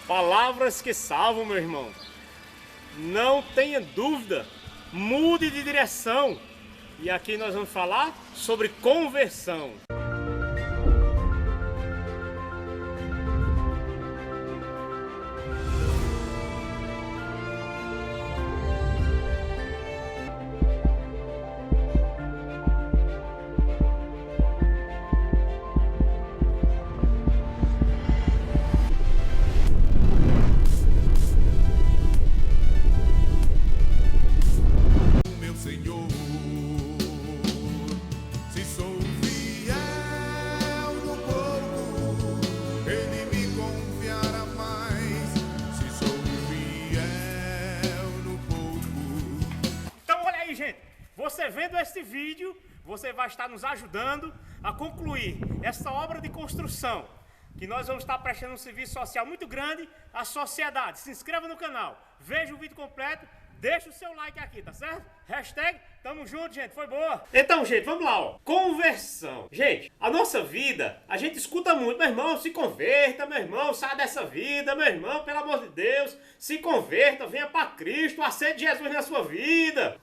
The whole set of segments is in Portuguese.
Palavras que salvam, meu irmão. Não tenha dúvida, mude de direção. E aqui nós vamos falar sobre conversão. Você vendo este vídeo, você vai estar nos ajudando a concluir essa obra de construção, que nós vamos estar prestando um serviço social muito grande à sociedade. Se inscreva no canal, veja o vídeo completo, deixa o seu like aqui, tá certo? Hashtag tamo junto, gente, foi boa. Então, gente, vamos lá, ó. Conversão. Gente, a nossa vida, a gente escuta muito, meu irmão, se converta, meu irmão, sai dessa vida, meu irmão, pelo amor de Deus, se converta, venha para Cristo, aceite Jesus na sua vida.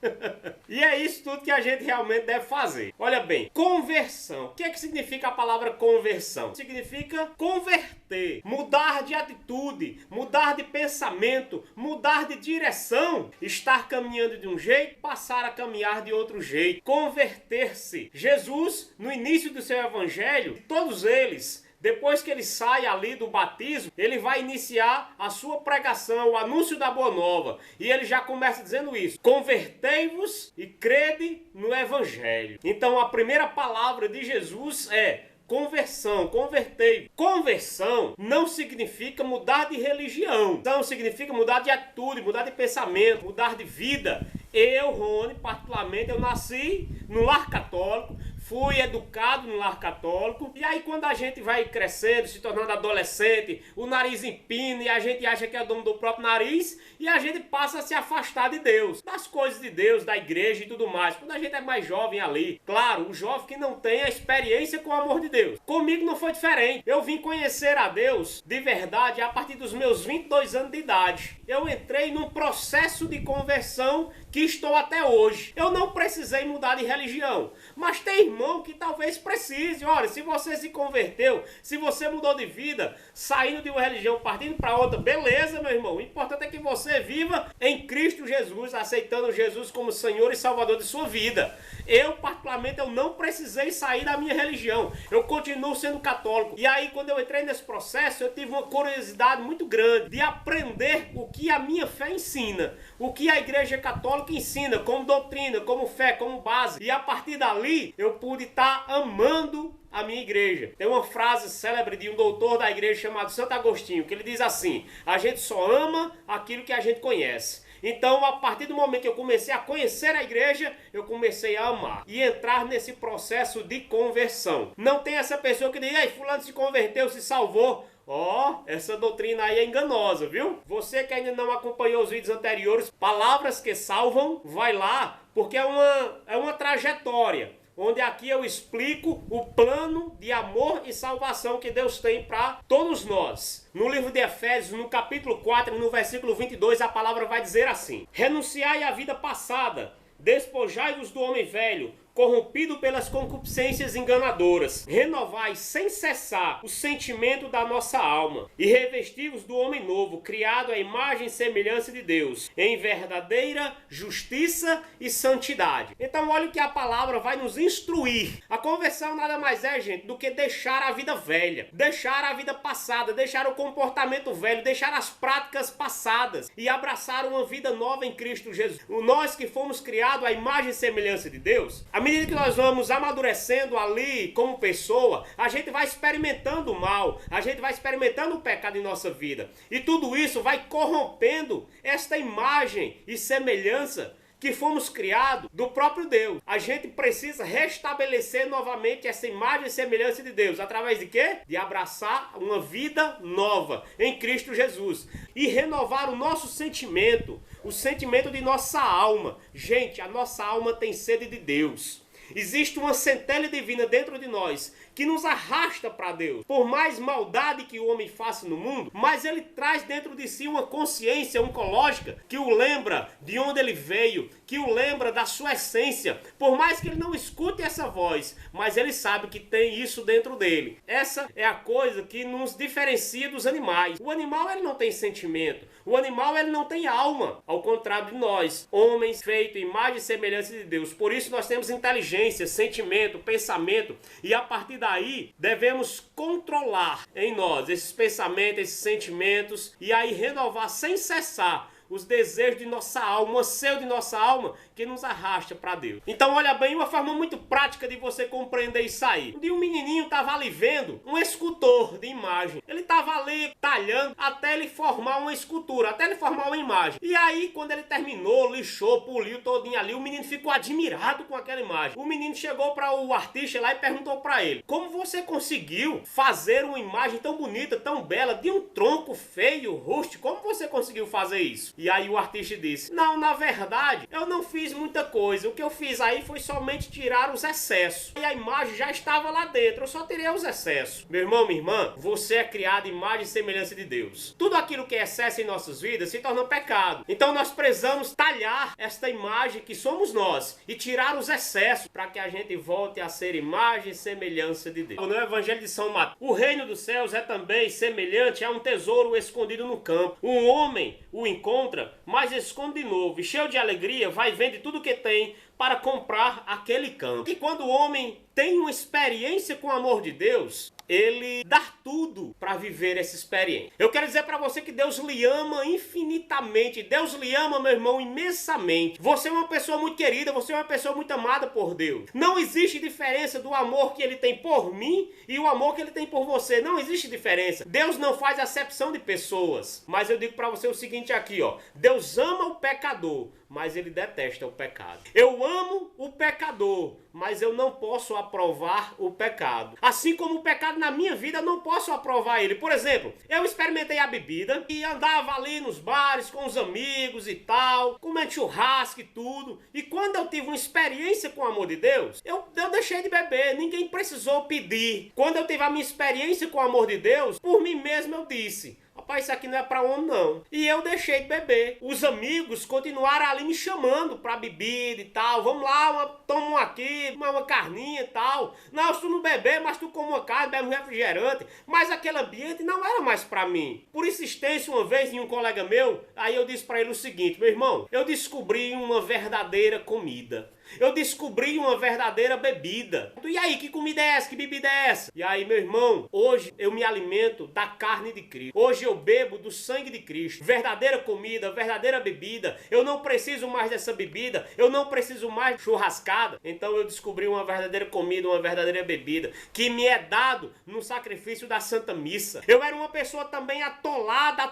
E é isso tudo que a gente realmente deve fazer. Olha bem, conversão. O que é que significa a palavra conversão? Significa converter, mudar de atitude, mudar de pensamento, mudar de direção, estar caminhando de um jeito, passar a caminhar de outro jeito, converter-se. Jesus, no início do seu evangelho, todos eles, depois que ele sai ali do batismo, ele vai iniciar a sua pregação, o anúncio da Boa Nova. E ele já começa dizendo isso: convertei-vos e crede no evangelho. Então a primeira palavra de Jesus é conversão, convertei. Conversão não significa mudar de religião. Não significa mudar de atitude, mudar de pensamento, mudar de vida. Eu, Rony, particularmente, eu nasci no lar católico, fui educado no lar católico, e aí quando a gente vai crescendo, se tornando adolescente, o nariz empina e a gente acha que é dono do próprio nariz, e a gente passa a se afastar de Deus, das coisas de Deus, da igreja e tudo mais. Quando a gente é mais jovem ali, claro, o jovem que não tem a experiência com o amor de Deus. Comigo não foi diferente. Eu vim conhecer a Deus de verdade a partir dos meus 22 anos de idade. Eu entrei num processo de conversão que estou até hoje. Eu não precisei mudar de religião, mas tem irmão que talvez precise. Olha, se você se converteu, se você mudou de vida, saindo de uma religião, partindo para outra, beleza, meu irmão. O importante é que você viva em Cristo Jesus, aceitando Jesus como Senhor e Salvador de sua vida. Eu, particularmente, eu não precisei sair da minha religião. Eu continuo sendo católico. E aí, quando eu entrei nesse processo, eu tive uma curiosidade muito grande de aprender o que a minha fé ensina, o que a Igreja Católica ensina como doutrina, como fé, como base. E a partir dali, eu pude estar amando a minha igreja. Tem uma frase célebre de um doutor da igreja chamado Santo Agostinho, que ele diz assim: a gente só ama aquilo que a gente conhece. Então, a partir do momento que eu comecei a conhecer a igreja, eu comecei a amar e entrar nesse processo de conversão. Não tem essa pessoa que diz: ei, fulano se converteu, se salvou. Ó, essa doutrina aí é enganosa, viu? Você que ainda não acompanhou os vídeos anteriores, Palavras que Salvam, vai lá, porque é uma trajetória, onde aqui eu explico o plano de amor e salvação que Deus tem para todos nós. No livro de Efésios, no capítulo 4, no versículo 22, a palavra vai dizer assim: renunciai à vida passada, despojai-vos do homem velho, corrompido pelas concupiscências enganadoras. Renovai sem cessar o sentimento da nossa alma e revesti-vos do homem novo, criado à imagem e semelhança de Deus, em verdadeira justiça e santidade. Então olha o que a palavra vai nos instruir. A conversão nada mais é, gente, do que deixar a vida velha, deixar a vida passada, deixar o comportamento velho, deixar as práticas passadas e abraçar uma vida nova em Cristo Jesus. Nós que fomos criados à imagem e semelhança de Deus, à medida que nós vamos amadurecendo ali como pessoa, a gente vai experimentando o mal, a gente vai experimentando o pecado em nossa vida. E tudo isso vai corrompendo esta imagem e semelhança que fomos criados do próprio Deus. A gente precisa restabelecer novamente essa imagem e semelhança de Deus. Através de quê? De abraçar uma vida nova em Cristo Jesus. E renovar o nosso sentimento, o sentimento de nossa alma. Gente, a nossa alma tem sede de Deus. Existe uma centelha divina dentro de nós que nos arrasta para Deus. Por mais maldade que o homem faça no mundo, mas ele traz dentro de si uma consciência oncológica que o lembra de onde ele veio, que o lembra da sua essência. Por mais que ele não escute essa voz, mas ele sabe que tem isso dentro dele. Essa é a coisa que nos diferencia dos animais. O animal, ele não tem sentimento. O animal, ele não tem alma. Ao contrário de nós, homens feitos em imagem e semelhança de Deus. Por isso nós temos inteligência, sentimento, pensamento. E a partir daí, devemos controlar em nós esses pensamentos, esses sentimentos. E aí renovar sem cessar os desejos de nossa alma, o anseio de nossa alma que nos arrasta para Deus. Então olha bem, uma forma muito prática de você compreender isso aí. Um dia um menininho estava ali vendo um escultor de imagem. Ele estava ali talhando até ele formar uma escultura, até ele formar uma imagem. E aí quando ele terminou, lixou, poliu todinho ali, o menino ficou admirado com aquela imagem. O menino chegou para o artista lá e perguntou para ele: como você conseguiu fazer uma imagem tão bonita, tão bela, de um tronco feio, rústico? Como você conseguiu fazer isso? E aí o artista disse: não, na verdade, eu não fiz muita coisa. O que eu fiz aí foi somente tirar os excessos. E a imagem já estava lá dentro, eu só tirei os excessos. Meu irmão, minha irmã, você é criado em imagem e semelhança de Deus. Tudo aquilo que é excesso em nossas vidas se torna pecado. Então nós precisamos talhar esta imagem que somos nós e tirar os excessos para que a gente volte a ser imagem e semelhança de Deus. No Evangelho de São Mateus: o reino dos céus é também semelhante a um tesouro escondido no campo. Um homem o encontra, mas esconde de novo, e cheio de alegria, vai vender tudo que tem para comprar aquele campo. E quando o homem tem uma experiência com o amor de Deus, ele dá tudo para viver essa experiência. Eu quero dizer para você que Deus lhe ama infinitamente. Deus lhe ama, meu irmão, imensamente. Você é uma pessoa muito querida, você é uma pessoa muito amada por Deus. Não existe diferença do amor que ele tem por mim e o amor que ele tem por você. Não existe diferença. Deus não faz acepção de pessoas. Mas eu digo para você o seguinte aqui, ó: Deus ama o pecador, mas ele detesta o pecado. Eu amo o pecador, mas eu não posso aprovar o pecado. Assim como o pecado na minha vida, eu não posso aprovar ele. Por exemplo, eu experimentei a bebida e andava ali nos bares com os amigos e tal, comendo churrasco e tudo. E quando eu tive uma experiência com o amor de Deus, eu deixei de beber. Ninguém precisou pedir. Quando eu tive a minha experiência com o amor de Deus, por mim mesmo eu disse: rapaz, isso aqui não é pra homem não. E eu deixei de beber. Os amigos continuaram ali me chamando pra bebida e tal. Vamos lá, toma um aqui, uma carninha e tal. Não, se tu não beber, mas tu come uma carne, bebe um refrigerante. Mas aquele ambiente não era mais pra mim. Por insistência, uma vez em um colega meu, aí eu disse pra ele o seguinte: meu irmão, eu descobri uma verdadeira comida. Eu descobri uma verdadeira bebida. E aí, que comida é essa? Que bebida é essa? E aí, meu irmão, hoje eu me alimento da carne de Cristo. Hoje eu bebo do sangue de Cristo. Verdadeira comida, verdadeira bebida. Eu não preciso mais dessa bebida. Eu não preciso mais de churrascada. Então eu descobri uma verdadeira comida, uma verdadeira bebida, que me é dado no sacrifício da Santa Missa. Eu era uma pessoa também atolada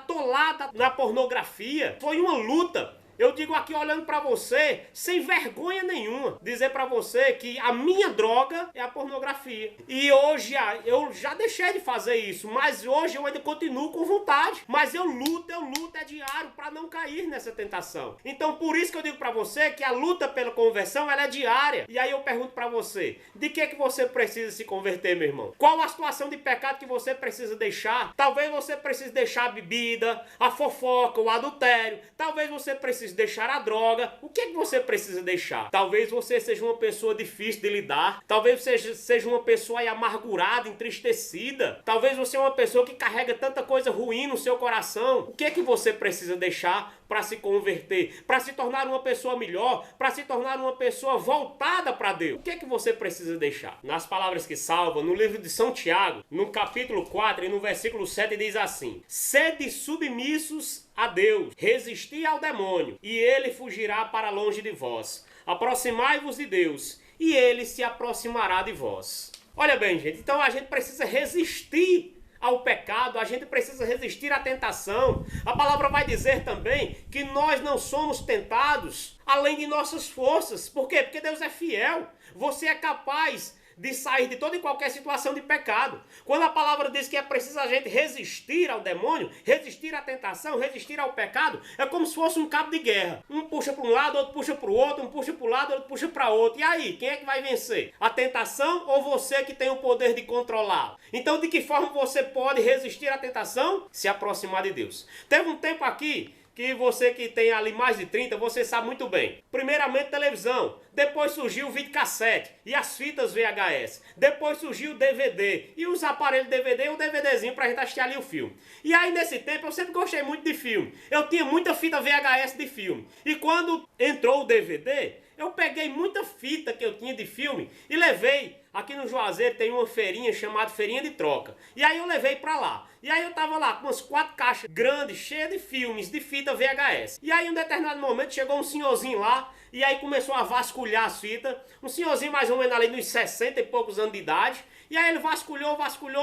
na pornografia. Foi uma luta. Eu digo aqui olhando pra você, sem vergonha nenhuma, dizer pra você que a minha droga é a pornografia. E hoje eu já deixei de fazer isso, mas hoje eu ainda continuo com vontade. Mas eu luto, é diário pra não cair nessa tentação. Então por isso que eu digo pra você que a luta pela conversão, ela é diária. E aí eu pergunto pra você, de que você precisa se converter, meu irmão? Qual a situação de pecado que você precisa deixar? Talvez você precise deixar a bebida, a fofoca, o adultério. Talvez você precise deixar a droga. O que é que você precisa deixar? Talvez você seja uma pessoa difícil de lidar. Talvez você seja uma pessoa aí amargurada, entristecida. Talvez você é uma pessoa que carrega tanta coisa ruim no seu coração. O que é que você precisa deixar para se converter? Para se tornar uma pessoa melhor? Para se tornar uma pessoa voltada para Deus? O que é que você precisa deixar? Nas palavras que salvam, no livro de São Tiago, no capítulo 4 e no versículo 7 diz assim: sede submissos a Deus, resisti ao demônio, e ele fugirá para longe de vós. Aproximai-vos de Deus, e ele se aproximará de vós. Olha bem, gente, então a gente precisa resistir ao pecado, a gente precisa resistir à tentação. A palavra vai dizer também que nós não somos tentados além de nossas forças. Por quê? Porque Deus é fiel. Você é capaz de sair de toda e qualquer situação de pecado. Quando a palavra diz que é preciso a gente resistir ao demônio, resistir à tentação, resistir ao pecado, é como se fosse um cabo de guerra. Um puxa para um lado, outro puxa para o outro, um puxa para o lado, outro puxa para outro. E aí, quem é que vai vencer? A tentação ou você que tem o poder de controlá-la? Então, de que forma você pode resistir à tentação? Se aproximar de Deus. Teve um tempo aqui que você que tem ali mais de 30, você sabe muito bem. Primeiramente televisão, depois surgiu o videocassete e as fitas VHS. Depois surgiu o DVD e os aparelhos DVD e o DVDzinho pra gente assistir ali o filme. E aí nesse tempo eu sempre gostei muito de filme. Eu tinha muita fita VHS de filme. E quando entrou o DVD, eu peguei muita fita que eu tinha de filme e levei. Aqui no Juazeiro tem uma feirinha chamada Feirinha de Troca. E aí eu levei pra lá. E aí eu tava lá com umas 4 caixas grandes, cheias de filmes, de fita VHS. E aí em um determinado momento chegou um senhorzinho lá e aí começou a vasculhar as fitas. Um senhorzinho mais ou menos ali nos 60 e poucos anos de idade. E aí ele vasculhou,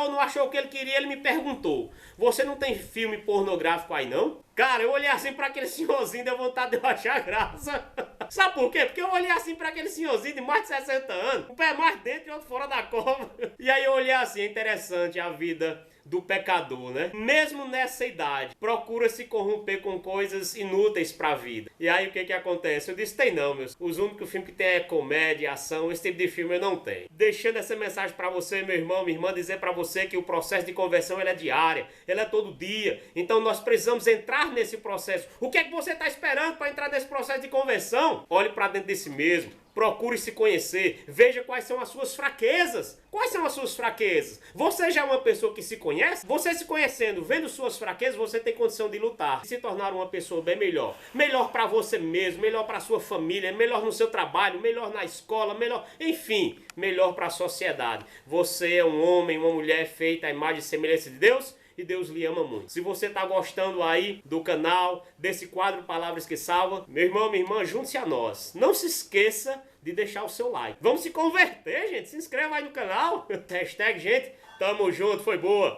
não achou o que ele queria, ele me perguntou: você não tem filme pornográfico aí não? Cara, eu olhei assim pra aquele senhorzinho, deu vontade de eu achar graça. Sabe por quê? Porque eu olhei assim pra aquele senhorzinho de mais de 60 anos, um pé mais dentro e outro fora da cova. E aí eu olhei assim, é interessante a vida do pecador, né? Mesmo nessa idade, procura se corromper com coisas inúteis pra vida. E aí o que que acontece? Eu disse, tem não, meus. Os únicos filmes que tem é comédia, ação, esse tipo de filme eu não tenho. Deixando essa mensagem pra você, meu irmão, minha irmã, dizer pra você que o processo de conversão ele é diária, ele é todo dia. Então nós precisamos entrar nesse processo. O que é que você tá esperando pra entrar nesse processo de conversão? Olhe pra dentro de si mesmo. Procure se conhecer, veja quais são as suas fraquezas. Quais são as suas fraquezas? Você já é uma pessoa que se conhece? Você se conhecendo, vendo suas fraquezas, você tem condição de lutar, de se tornar uma pessoa bem melhor. Melhor para você mesmo, melhor para sua família, melhor no seu trabalho, melhor na escola, melhor, enfim, melhor para a sociedade. Você é um homem, uma mulher feita à imagem e semelhança de Deus. E Deus lhe ama muito. Se você está gostando aí do canal, desse quadro Palavras que Salvam, meu irmão, minha irmã, junte-se a nós. Não se esqueça de deixar o seu like. Vamos se converter, gente. Se inscreva aí no canal. Hashtag, gente, tamo junto, foi boa.